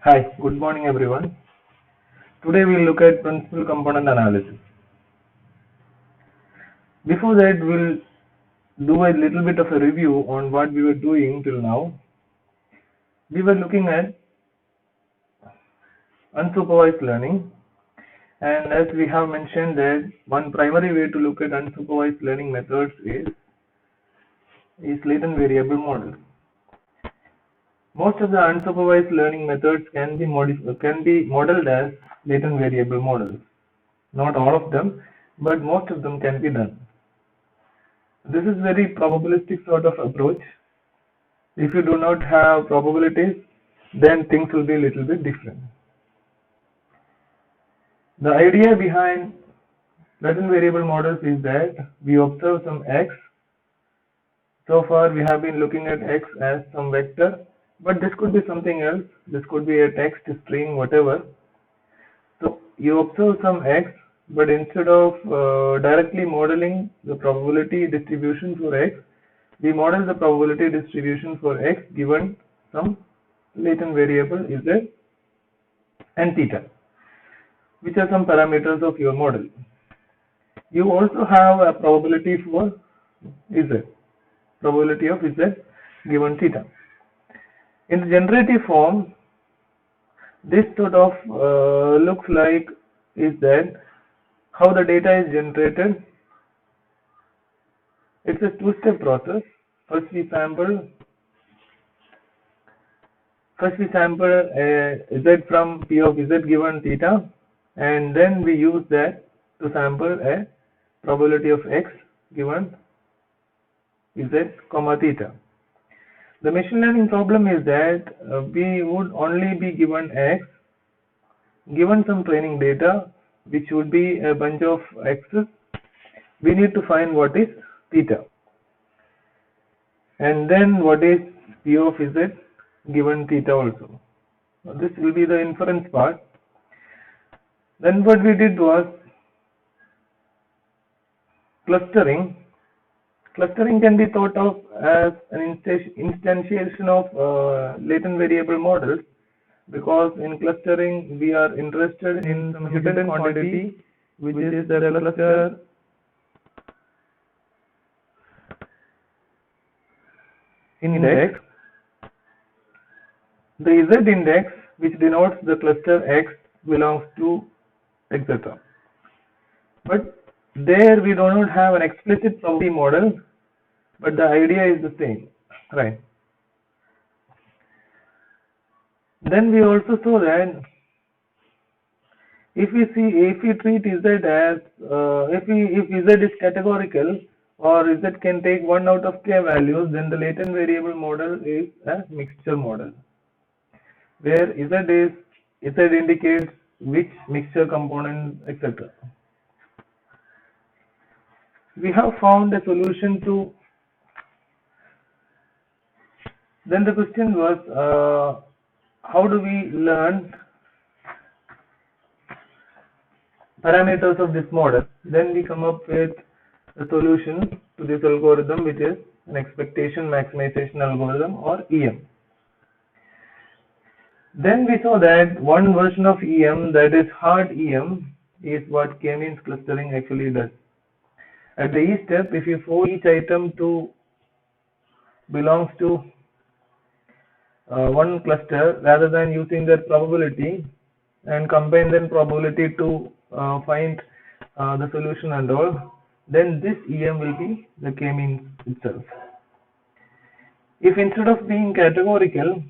Hi, good morning everyone. Today we'll look at principal component analysis. Before that, we'll do a little bit of a review on what we were doing till now. We were looking at unsupervised learning, and as we have mentioned that one primary way to look at unsupervised learning methods is latent variable model. Most of the unsupervised learning methods can be modeled as latent variable models. Not all of them, but most of them can be done. This is very probabilistic sort of approach. If you do not have probabilities, then things will be a little bit different. The idea behind latent variable models is that we observe some x. So far we have been looking at x as some vector, but this could be something else. This could be a text, string, whatever. So you observe some x, but instead of directly modeling the probability distribution for x, we model the probability distribution for x given some latent variable z and theta, which are some parameters of your model. You also have a probability for z, probability of z given theta. In the generative form, this sort of looks like is that how the data is generated. It's a two-step process. First we sample z from p of z given theta, and then we use that to sample a probability of x given z comma theta. The machine learning problem is that we would only be given x, given some training data, which would be a bunch of x's. We need to find what is theta, and then what is p of z given theta also. This will be the inference part. Then what we did was clustering. Clustering can be thought of as an instantiation of latent variable models, because in clustering we are interested in some hidden quantity, which is the cluster index, the z index, which denotes the cluster x belongs to etc. But there we do not have an explicit probability model, but the idea is the same, right? Then we also saw that if we treat z as if z is categorical, or z can take one out of k values, then the latent variable model is a mixture model, where z indicates which mixture component, etc. We have found a solution to. Then the question was, how do we learn parameters of this model? Then we come up with a solution to this algorithm, which is an expectation maximization algorithm, or EM. Then we saw that one version of EM, that is hard EM, is what k-means clustering actually does. At the E step, if you force each item to belongs to one cluster, rather than using that probability and combine that probability to find the solution and all, then this EM will be the k-means itself. If instead of being categorical,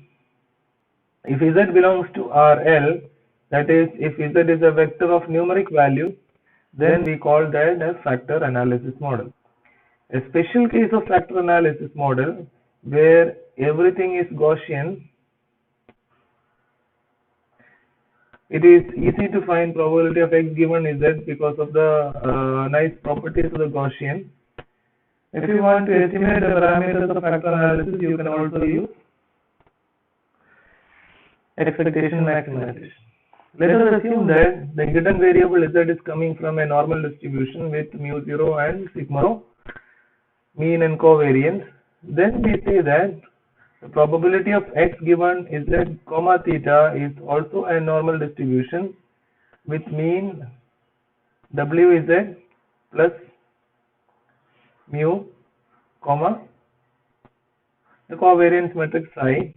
if z belongs to RL, that is, if z is a vector of numeric value, then we call that as factor analysis model. A special case of factor analysis model where everything is Gaussian, it is easy to find probability of x given z because of the nice properties of the Gaussian. If you want to estimate the parameters of factor analysis, you can also use expectation maximization. Let us assume that the hidden variable z is coming from a normal distribution with mu0 and sigma rho, mean and covariance. Then we say that The probability of x given z comma theta is also a normal distribution with mean wz plus mu comma the covariance matrix psi.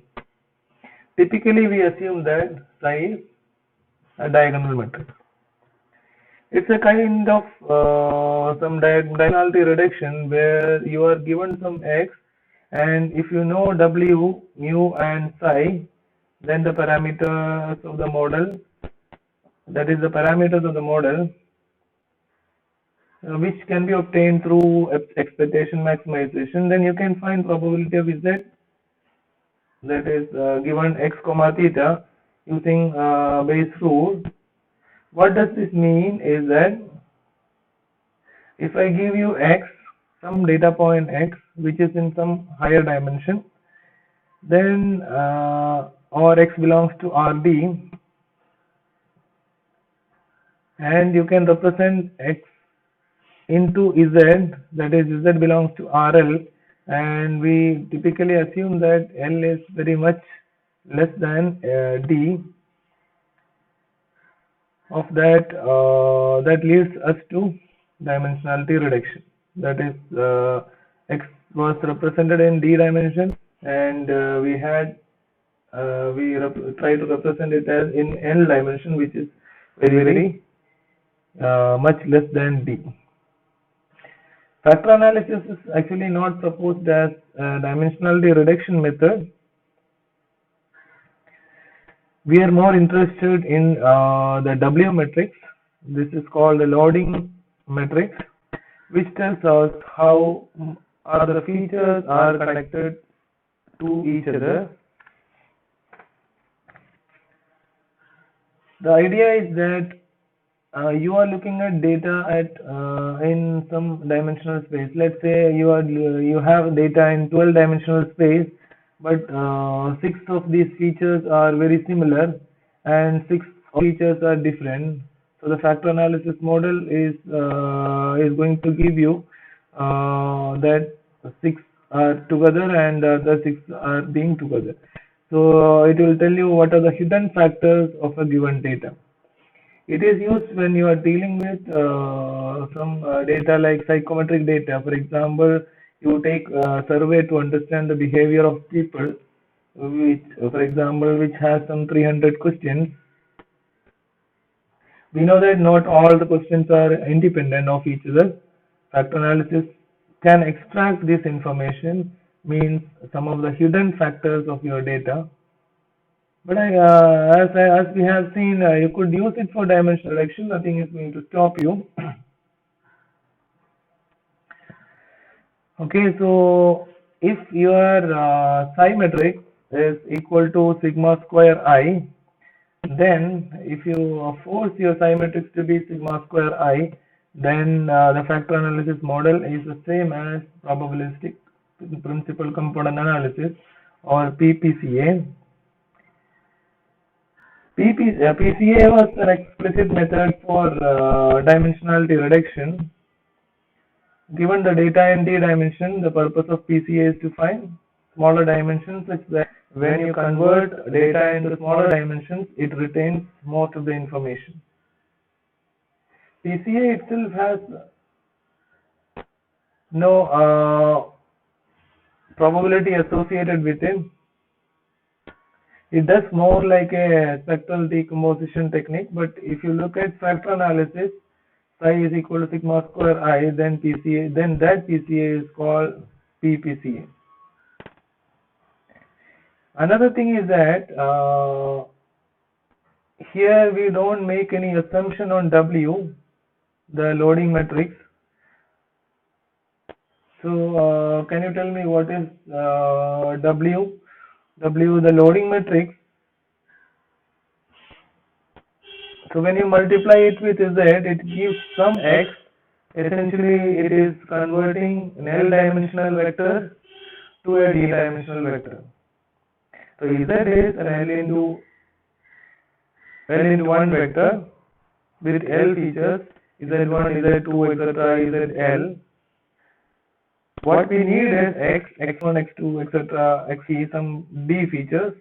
Typically we assume that psi is a diagonal matrix. It's a kind of some diagonality reduction where you are given some x, and if you know w, mu and psi, then the parameters of the model, that is the parameters of the model, which can be obtained through expectation maximization, then you can find probability of z, that is given x comma theta, using base rule. What does this mean is that if I give you x, some data point x, which is in some higher dimension, then or x belongs to Rd, and you can represent x into z, that is z belongs to Rl, and we typically assume that L is very much less than D. Of that, that leads us to dimensionality reduction. That is, x was represented in D dimension, and we try to represent it as in L dimension, which is very much less than D. Factor analysis is actually not proposed as a dimensionality reduction method. We are more interested in the W matrix. This is called the loading matrix, which tells us how the features are connected to each other. The idea is that you are looking at data in some dimensional space. Let's say you have data in 12-dimensional space, but 6 of these features are very similar and 6 features are different. So the factor analysis model is going to give you that 6 are together and the other 6 are being together. So it will tell you what are the hidden factors of a given data. It is used when you are dealing with some data like psychometric data. For example, you take a survey to understand the behavior of people, which, for example, which has some 300 questions. We know that not all the questions are independent of each other. Factor analysis can extract this information, means some of the hidden factors of your data. But as we have seen, you could use it for dimensional reduction. Nothing is going to stop you. Okay, so if your psi matrix is equal to sigma square I, then if you force your psi matrix to be sigma square I, then the factor analysis model is the same as probabilistic principal component analysis, or PPCA. PCA was an explicit method for dimensionality reduction. Given the data in D dimension, the purpose of PCA is to find smaller dimensions such that when you convert data into smaller dimensions, it retains most of the information. PCA itself has no probability associated with it. It does more like a spectral decomposition technique, but if you look at factor analysis, psi is equal to sigma square I, then PCA, then that PCA is called PPCA. Another thing is that here we don't make any assumption on W, the loading matrix. So can you tell me what is W? W, the loading matrix. So when you multiply it with Z, it gives some X. Essentially, it is converting an L-dimensional vector to a D-dimensional vector. So Z is an L into 1 vector with L features, Z1, Z2, etc., ZL. What we need is x, x1, x2, etc., xe, some d features.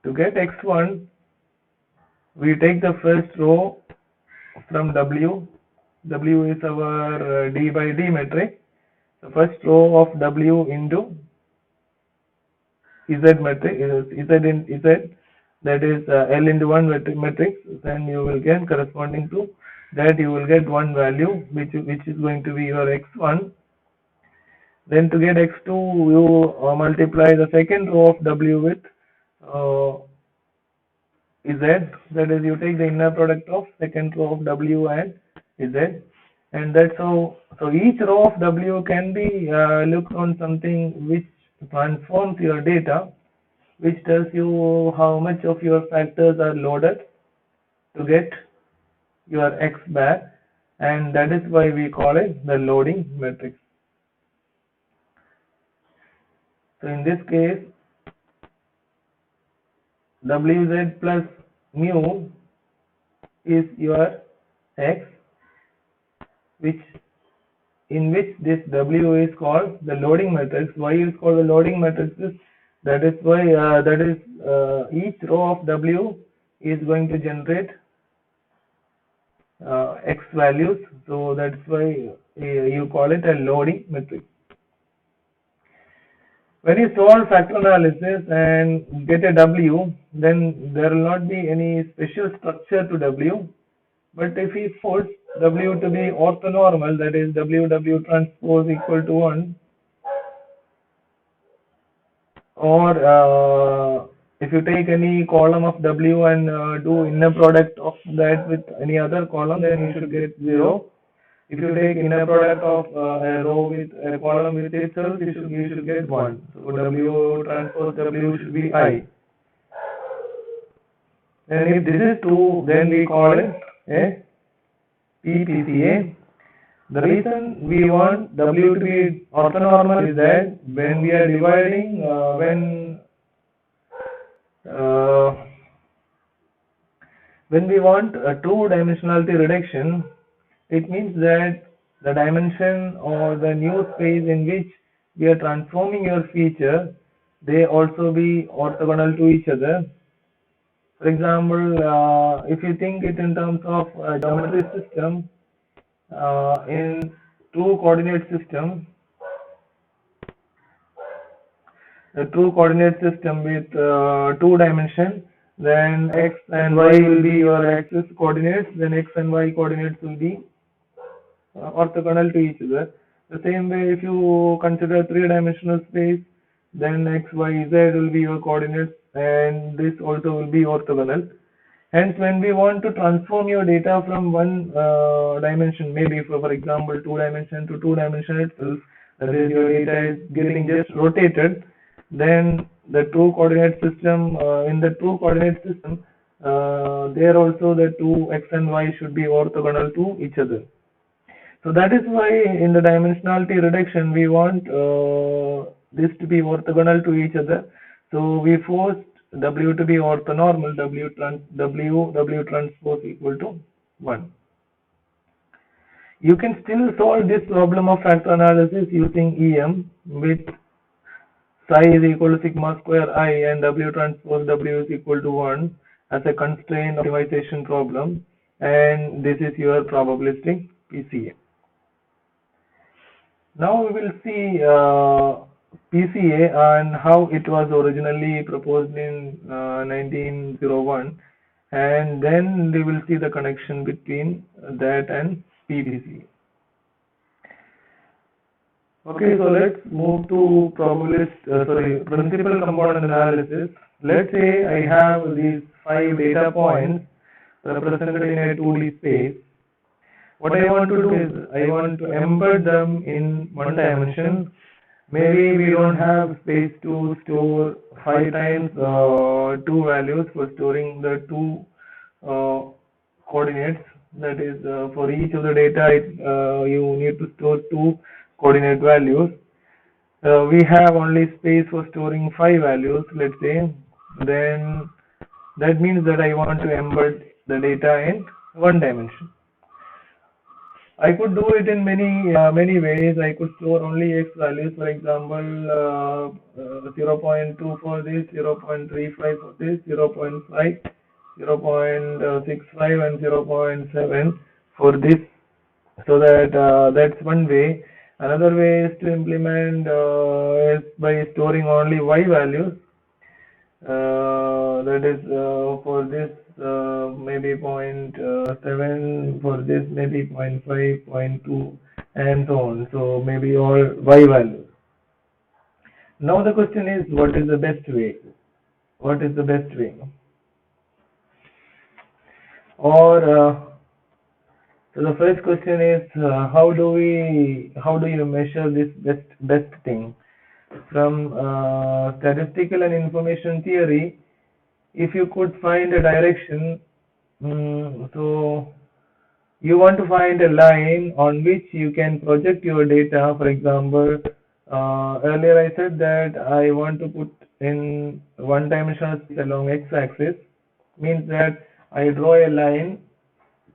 To get x1, we take the first row from W. W is our d by d matrix. The first row of W into Z matrix is Z in Z, that is L into 1 matrix. Then you will get corresponding to that you will get one value which is going to be your x1. Then to get x2 you multiply the second row of W with Z, that is you take the inner product of second row of W and Z, and that's how. So each row of W can be looked on something which transforms your data, which tells you how much of your factors are loaded to get your x back, and that is why we call it the loading matrix. So in this case, Wz plus mu is your x, in which this W is called the loading matrix. Why is called the loading matrix? That is why each row of W is going to generate x values. So that's why you call it a loading matrix. When you solve factor analysis and get a W, then there will not be any special structure to W. But if we force W to be orthonormal, that is W transpose equal to 1, or if you take any column of W and do inner product of that with any other column, then you should get 0. If you take inner product of a row with a column with itself, you should get 1. So W transpose W should be I. And if this is true, then we call it a PPCA. The reason we want W to be orthonormal is that when we are dividing, when we want a two-dimensionality reduction, it means that the dimension or the new space in which we are transforming your feature, they also be orthogonal to each other. For example, if you think it in terms of a geometry system, in two coordinate system, a two coordinate system with two dimension, then x and y will be your axis coordinates, then x and y coordinates will be orthogonal to each other. The same way, if you consider three-dimensional space, then x, y, z will be your coordinates, and this also will be orthogonal. Hence, when we want to transform your data from one dimension, maybe for example 2-dimension to 2-dimension itself, that is your data is getting just rotated, then the two coordinate system, in the two coordinate system, there also the two x and y should be orthogonal to each other. So that is why in the dimensionality reduction we want this to be orthogonal to each other. So we forced W to be orthonormal, W transpose equal to 1. You can still solve this problem of factor analysis using EM with psi is equal to sigma square I and W transpose W is equal to 1 as a constraint optimization problem, and this is your probabilistic PCA. Now we will see PCA and how it was originally proposed in 1901, and then we will see the connection between that and PPCA. Okay, so let's move to principal component analysis. Let's say I have these 5 data points represented in a 2D space. What I want to do is I want to embed them in one dimension. Maybe we don't have space to store 5 times 2 values for storing the 2 coordinates. That is, for each of the data, you need to store 2 coordinate values. We have only space for storing 5 values, let's say. Then that means that I want to embed the data in one dimension. I could do it in many ways. I could store only x values, for example, 0.2 for this, 0.35 for this, 0.5, 0.65, and 0.7 for this. So that that's one way. Another way is to implement is by storing only y values. That is for this maybe 0.7, for this maybe 0.5, 0.2, and so on. So maybe all y values. Now the question is, what is the best way? What is the best way? Or so the first question is, how do you measure this best thing? From statistical and information theory, if you could find a direction, so you want to find a line on which you can project your data. For example, earlier I said that I want to put in one-dimensional space along x-axis, means that I draw a line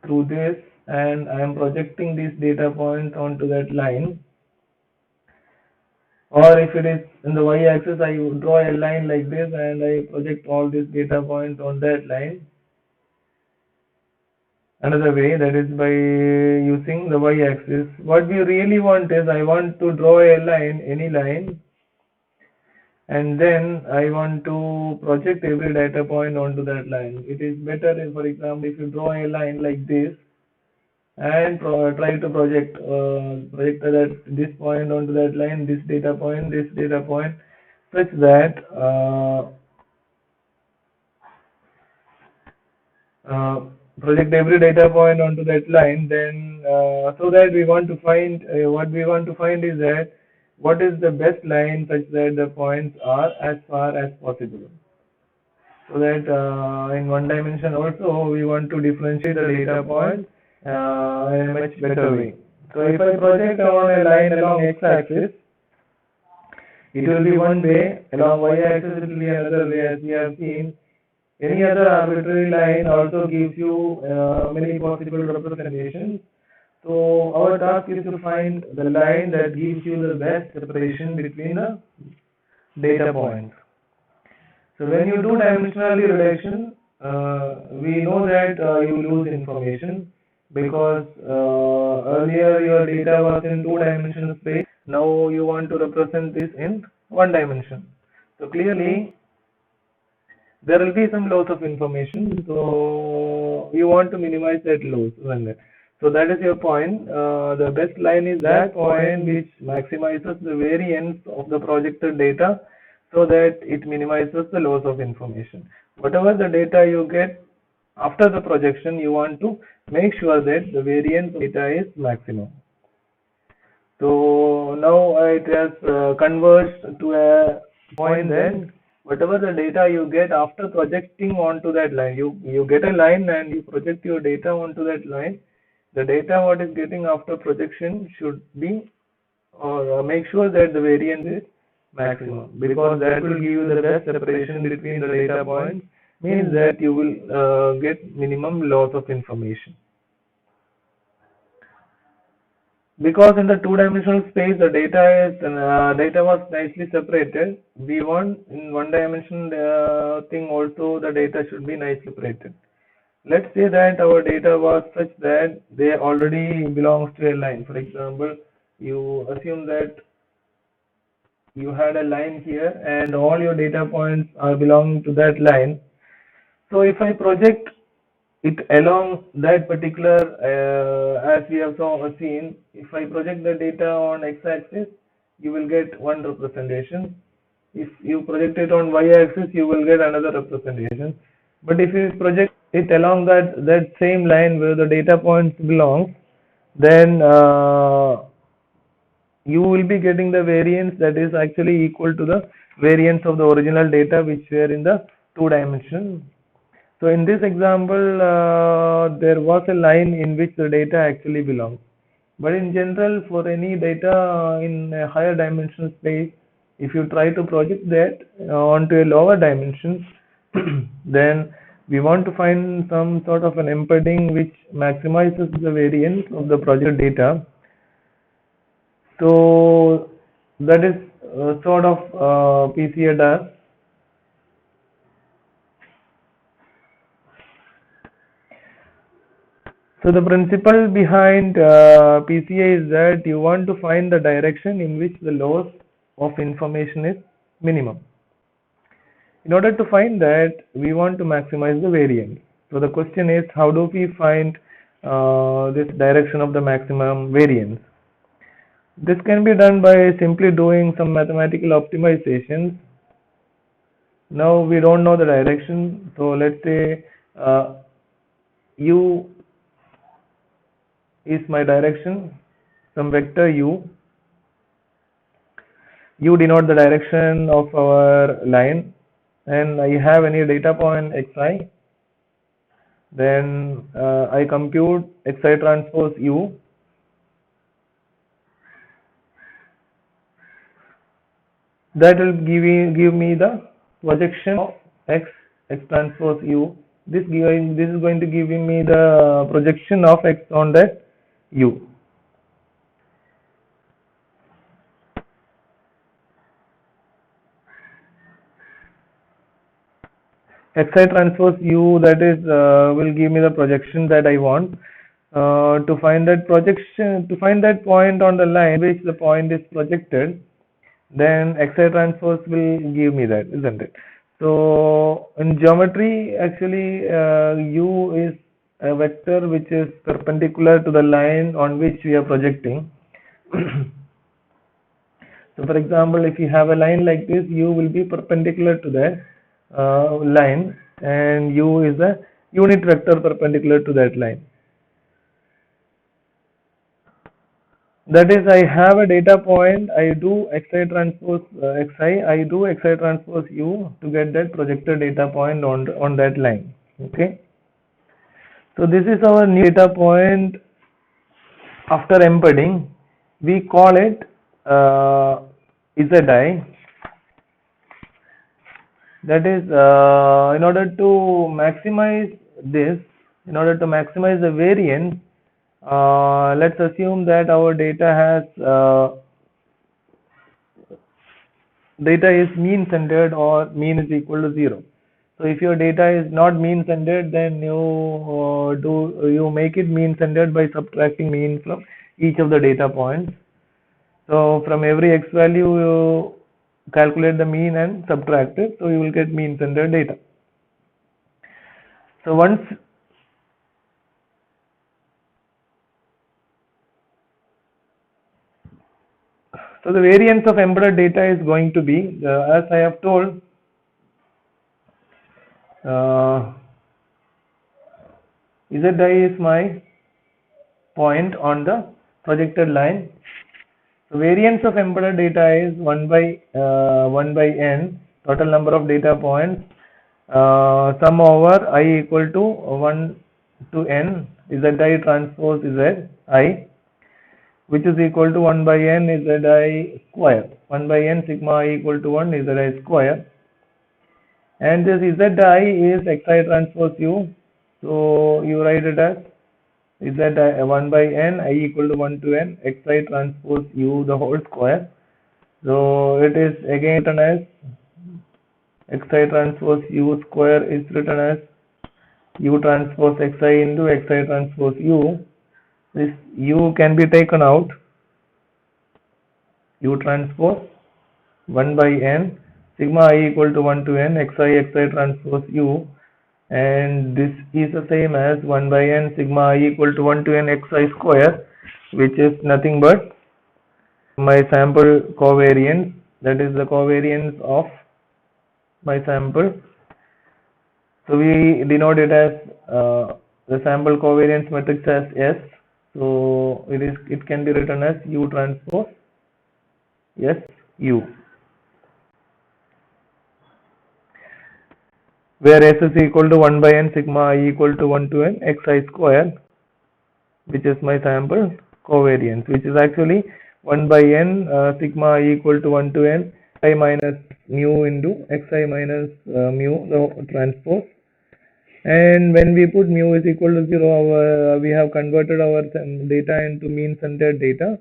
through this and I am projecting these data points onto that line. Or if it is in the y-axis, I draw a line like this and I project all these data points on that line. Another way, that is by using the y-axis. What we really want is, I want to draw a line, any line, and then I want to project every data point onto that line. It is better if, for example, if you draw a line like this and try to project that this point onto that line, this data point, such that project every data point onto that line, then so that we want to find what we want to find is that what is the best line such that the points are as far as possible. So that in one dimension also we want to differentiate the data points in a much better way. So if I project on a line along x-axis, it will be one way. Along y-axis it will be another way, as we have seen. Any other arbitrary line also gives you many possible representations. So our task is to find the line that gives you the best separation between the data points. So when you do dimensionality reduction, we know that you lose information, because earlier your data was in two-dimensional space. Now you want to represent this in one dimension. So clearly there will be some loss of information, so you want to minimize that loss. So that is your point. The best line is that point which maximizes the variance of the projected data, so that it minimizes the loss of information. Whatever the data you get after the projection, you want to make sure that the variance of data is maximum. So now it has converged to a point that whatever the data you get after projecting onto that line, you get a line and you project your data onto that line. The data what is getting after projection should be, or make sure that the variance is maximum, because that will give you the best separation between the data points, means that you will get minimum loss of information. Because in the two-dimensional space the data was nicely separated, we want in one-dimensional thing also the data should be nicely separated. Let's say that our data was such that they already belongs to a line. For example, you assume that you had a line here and all your data points are belonging to that line. So if I project it along that particular, as we have seen, if I project the data on x-axis, you will get one representation. If you project it on y-axis, you will get another representation. But if you project it along that same line where the data points belong, then you will be getting the variance that is actually equal to the variance of the original data which were in the two dimension. So in this example, there was a line in which the data actually belongs. But in general, for any data in a higher dimensional space, if you try to project that onto a lower dimension, then we want to find some sort of an embedding which maximizes the variance of the project data. So that is sort of PCA does. So the principle behind PCA is that you want to find the direction in which the loss of information is minimum. In order to find that, we want to maximize the variance. So the question is, how do we find this direction of the maximum variance? This can be done by simply doing some mathematical optimizations. Now we don't know the direction, so let's say u is my direction, some vector u. U denote the direction of our line, and I have any data point xi. Then I compute xi transpose u. That will give me the projection of x transpose u. This is going to give me the projection of x on that u. Xi transpose u, that is will give me the projection that I want. To find that projection, to find that point on the line which the point is projected, then xi transpose will give me that, isn't it? So in geometry, actually u is a vector which is perpendicular to the line on which we are projecting. So for example, if you have a line like this, u will be perpendicular to that line, and u is the unit vector perpendicular to that line. That is, I have a data point, I do xi transpose xi, I do xi transpose u to get that projected data point on that line. Okay. So this is our new data point after embedding. We call it Zi. That is, in order to maximize this, in order to maximize the variance, let's assume that our data has data is mean centered or mean is equal to 0. So if your data is not mean centered, then you make it mean centered by subtracting mean from each of the data points. So from every x value, you calculate the mean and subtract it, so you will get mean centered data. So so the variance of embedded data is going to be, as I have told, Zi is my point on the projected line. So variance of embedded data is 1 by n, total number of data points, sum over I equal to 1 to n Zi transpose Zi, which is equal to 1 by n Zi square. 1 by n sigma I equal to 1 Zi square. And this Zi is xi transpose u. So you write it as Z 1 by n I equal to 1 to n xi transpose u the whole square. So it is again written as xi transpose u square is written as u transpose xi into xi transpose u. This u can be taken out. U transpose 1 by n sigma I equal to 1 to n xi transpose u. And this is the same as 1 by n sigma I equal to 1 to n xi square, which is nothing but my sample covariance, that is the covariance of my sample. So we denote it as the sample covariance matrix as S. So it can be written as U transpose S U, where S is equal to 1 by n sigma I equal to 1 to n xi square, which is my sample covariance, which is actually 1 by n sigma I equal to 1 to n xi minus mu into xi minus mu the transpose And when we put mu is equal to 0, we have converted our data into mean centered data.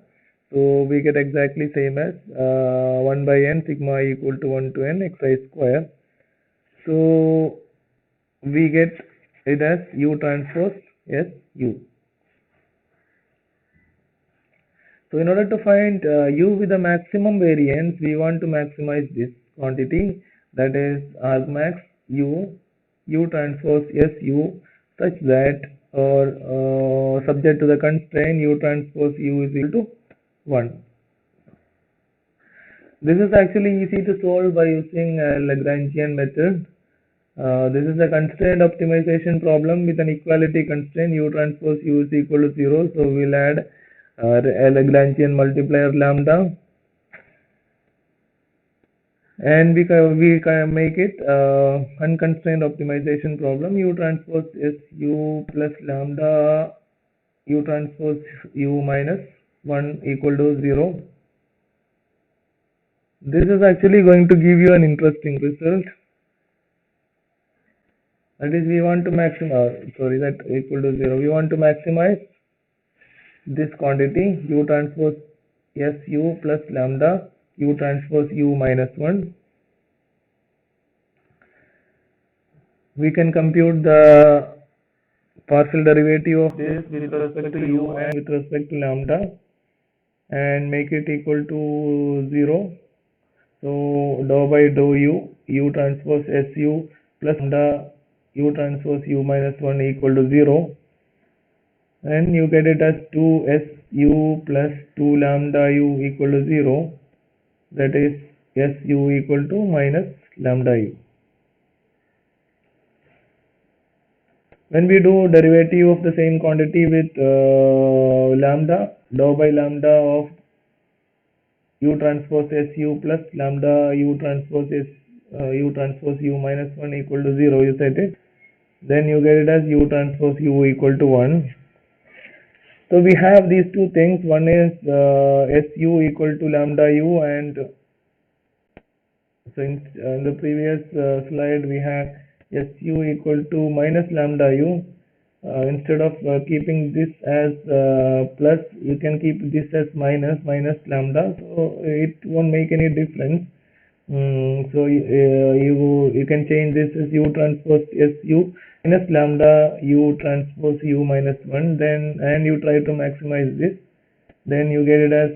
So we get exactly same as 1 by n sigma equal to 1 to n xi square. So we get it as u transpose s u. So in order to find u with the maximum variance, we want to maximize this quantity, that is argmax u transpose s u, such that, or subject to the constraint u transpose u is equal to 1. This is actually easy to solve by using a Lagrangian method. This is a constraint optimization problem with an equality constraint u transpose u is equal to 0. So we'll add a Lagrangian multiplier lambda, and we can make it unconstrained optimization problem. U transpose is u plus lambda u transpose u minus 1 equal to 0. This is actually going to give you an interesting result. That is, we want to maximize, that equal to 0. We want to maximize this quantity u transpose s u plus lambda u transpose u minus 1. We can compute the partial derivative of this with respect to u and with respect to lambda and make it equal to 0. So dou by dou u transpose su plus lambda u transpose u minus 1 equal to 0, and you get it as 2 su plus 2 lambda u equal to 0, that is su equal to minus lambda u. When we do derivative of the same quantity with lambda, dou by lambda of u transpose su plus lambda u transpose u minus 1 equal to 0, you set it, then you get it as u transpose u equal to 1. So we have these two things. One is su equal to lambda u, and so in the previous slide we had su equal to minus lambda u. Instead of keeping this as plus, you can keep this as minus lambda, so it won't make any difference. So you can change this as u transpose su minus lambda u transpose u minus 1, then, and you try to maximize this, then you get it as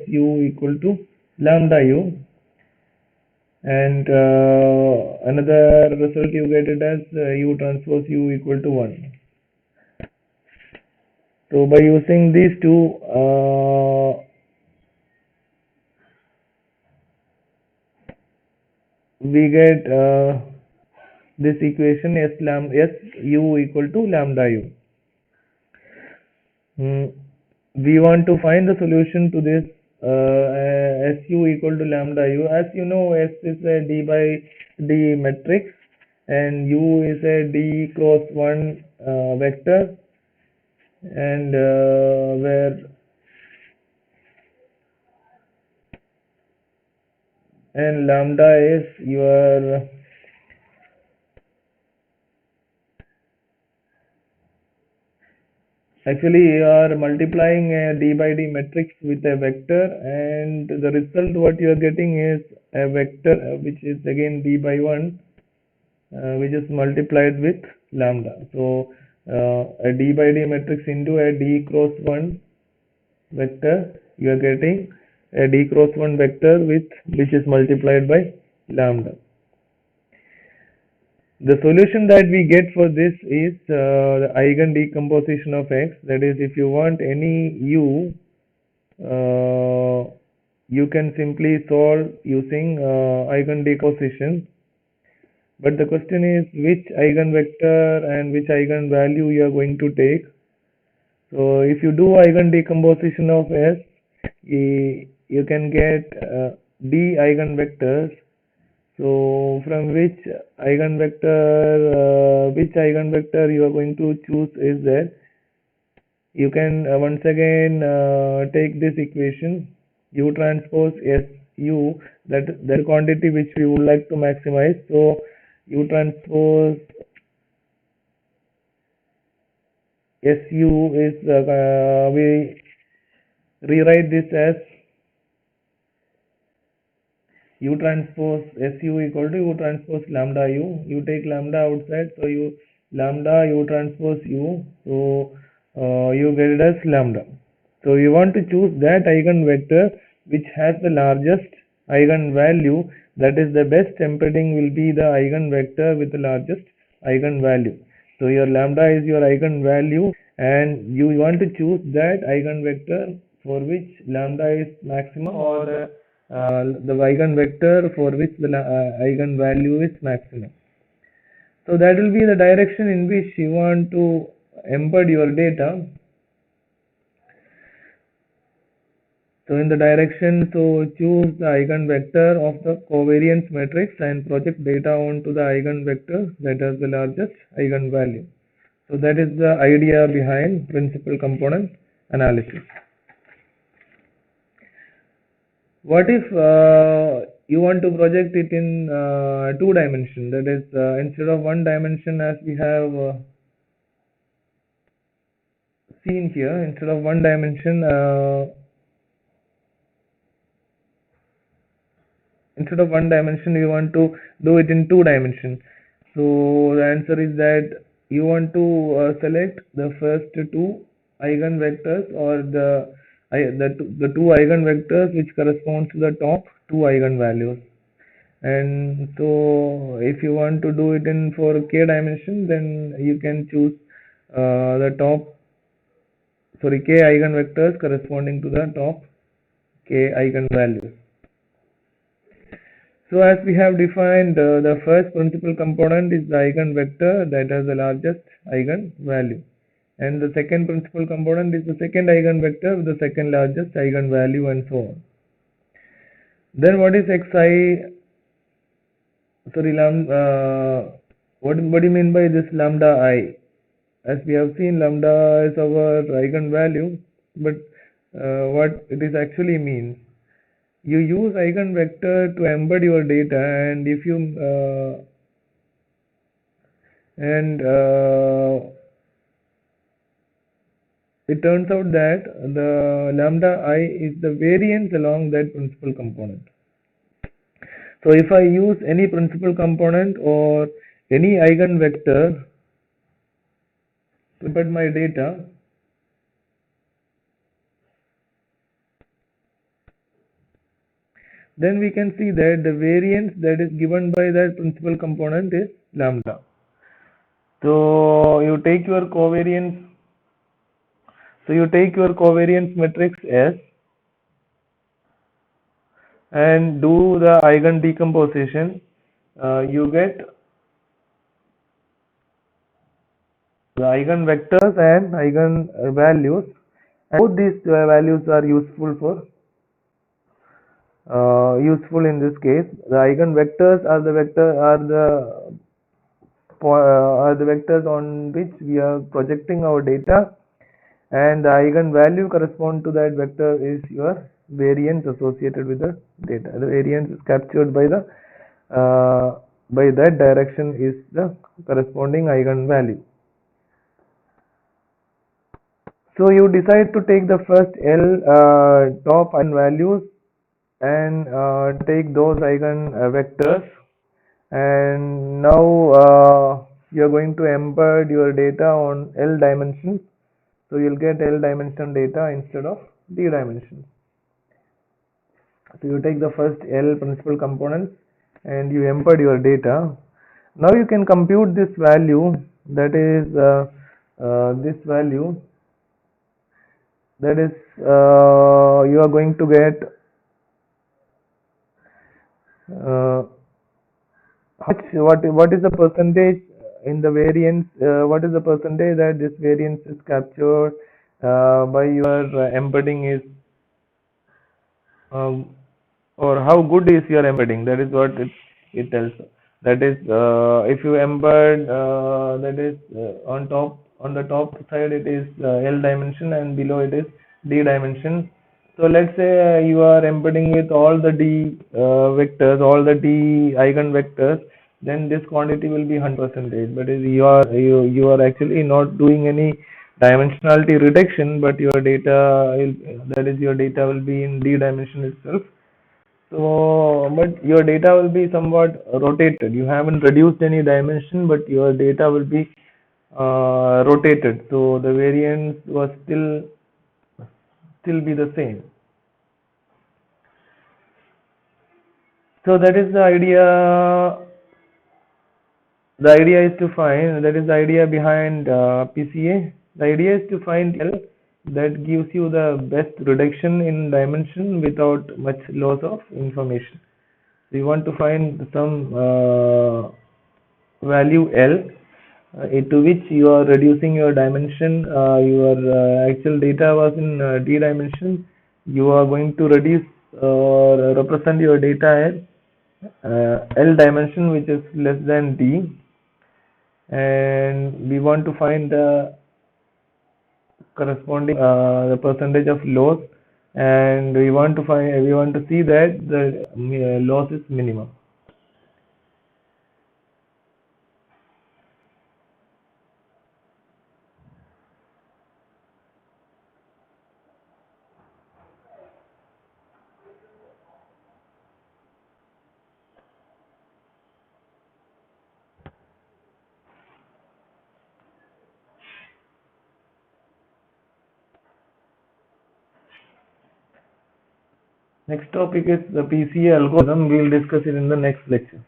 su equal to lambda u, and another result you get it as u transpose u equal to 1. So by using these two, we get this equation su equal to lambda u. We want to find the solution to this su equal to lambda u. As you know, S is a d by d matrix and u is a d cross 1 vector, and where and lambda is your actually you are multiplying a d by d matrix with a vector, and the result what you are getting is a vector which is again d by 1 which is multiplied with lambda. So a d by d matrix into a d cross 1 vector, you are getting a d cross 1 vector which is multiplied by lambda. The solution that we get for this is the eigen decomposition of x. That is, if you want any u, you can simply solve using eigen decomposition. But the question is which eigenvector and which eigenvalue you are going to take. So if you do eigen decomposition of S, you can get d eigenvectors. So from which eigenvector you are going to choose is there. You can once again take this equation u transpose S u, that quantity which we would like to maximize. So u transpose SU is we rewrite this as U transpose SU equal to U transpose lambda U. You take lambda outside, so you lambda U transpose U, so you get it as lambda. So you want to choose that eigenvector which has the largest eigenvalue, that is the best embedding will be the eigenvector with the largest eigenvalue. So your lambda is your eigenvalue and you want to choose that eigenvector for which lambda is maximum, or the eigenvector for which the eigenvalue is maximum. So that will be the direction in which you want to embed your data. So in the direction, so choose the eigenvector of the covariance matrix and project data onto the eigenvector that has the largest eigenvalue. So that is the idea behind principal component analysis. What if you want to project it in 2 dimension, that is instead of 1 dimension as we have seen here, instead of 1 dimension we want to do it in 2 dimension. So the answer is that you want to select the first 2 eigenvectors, or the 2 eigenvectors which corresponds to the top 2 eigenvalues. And so if you want to do it in for k dimension, then you can choose the top k eigenvectors corresponding to the top k eigenvalues. So as we have defined, the first principal component is the eigenvector that has the largest eigenvalue, and the second principal component is the second eigenvector with the second largest eigenvalue, and so on. Then what is xi? Sorry, what do you mean by this lambda I? As we have seen, lambda is our eigenvalue, but what it is actually means, you use eigenvector to embed your data, and if you it turns out that the lambda I is the variance along that principal component. So if I use any principal component or any eigenvector to embed my data, then we can see that the variance that is given by that principal component is lambda. So you take your covariance. So you take your covariance matrix S and do the eigen decomposition. You get the eigenvectors and eigenvalues, and both these values are useful in this case. The eigenvectors are the vectors on which we are projecting our data, and the eigenvalue correspond to that vector is your variance associated with the data. The variance is captured by that direction is the corresponding eigenvalue. So you decide to take the first L top eigenvalues and take those eigenvectors, and now you are going to embed your data on L dimensions. So you'll get L dimension data instead of D dimensions. So you take the first L principal components and you embed your data. Now you can compute this value, that is this value, that is you are going to get what is the percentage in the variance, what is the percentage that this variance is captured by your embedding is, or how good is your embedding, that is what it tells. That is if you embed that is on the top side it is L dimension and below it is D dimension. So let's say you are embedding with all the D vectors, all the D eigenvectors, then this quantity will be 100%. But you are actually not doing any dimensionality reduction, but your data that is your data will be in D dimension itself. So, but your data will be somewhat rotated. You haven't reduced any dimension, but your data will be rotated. So the variance was still be the same. So that is the idea. The idea is to find, that is the idea behind PCA. The idea is to find L that gives you the best reduction in dimension without much loss of information. So you want to find some value L to which you are reducing your dimension. Your actual data was in D dimension. You are going to reduce or represent your data as L dimension, which is less than D, and we want to find the corresponding the percentage of loss, and we want to see that the loss is minimum. Next topic is the PCA algorithm. We will discuss it in the next lecture.